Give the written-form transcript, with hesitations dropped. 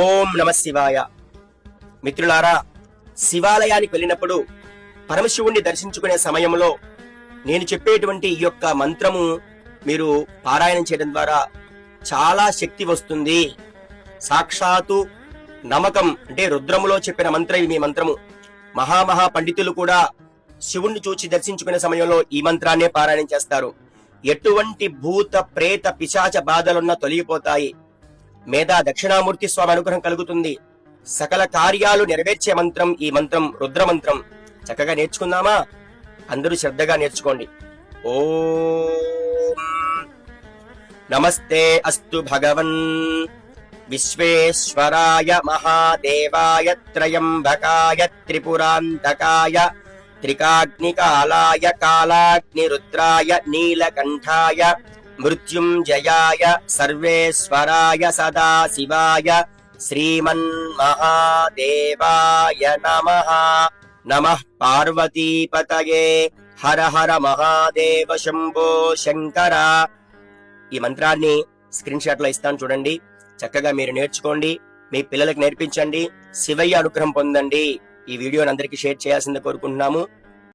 ఓం నమ శివాయ. మిత్రులారా, శివాలయానికి వెళ్ళినప్పుడు పరమశివుణ్ణి దర్శించుకునే సమయంలో నేను చెప్పేటువంటి ఈ యొక్క మంత్రము మీరు పారాయణం చేయడం ద్వారా చాలా శక్తి వస్తుంది. సాక్షాత్తు నమకం అంటే రుద్రములో చెప్పిన మంత్రం మీ మంత్రము. మహామహా పండితులు కూడా శివుణ్ణి చూచి దర్శించుకునే సమయంలో ఈ మంత్రాన్నే పారాయణం చేస్తారు. ఎటువంటి భూత ప్రేత పిశాచ బాధలున్నా తొలగిపోతాయి. మేధా దక్షిణామూర్తి స్వామి అనుగ్రహం కలుగుతుంది. సకల కార్యాలు నెరవేర్చే మంత్రం ఈ మంత్రం, రుద్ర మంత్రం. చక్కగా నేర్చుకుందామా? అందరూ శ్రద్ధగా నేర్చుకోండి. ఓం నమస్తే అస్తు భగవన్ విశ్వేశ్వరాయ మహాదేవాయ త్రయంబకాయ త్రిపురాంతకాయ త్రికాగ్నికాలాయ కాలాగ్నిరుద్రాయ నీలకంఠాయ మృత్యుంజయాయ సర్వేశ్వరాయ సదాశివాయ శ్రీమన్మహాదేవాయ నమః. నమః పార్వతీపతయే. హర హర మహాదేవ శంభో శంకర. ఈ మంత్రాన్ని స్క్రీన్ షాట్ లో ఇస్తాను చూడండి. చక్కగా మీరు నేర్చుకోండి, మీ పిల్లలకు నేర్పించండి, శివయ్య అనుగ్రహం పొందండి. ఈ వీడియోని అందరికీ షేర్ చేయాల్సింది కోరుకుంటున్నాము.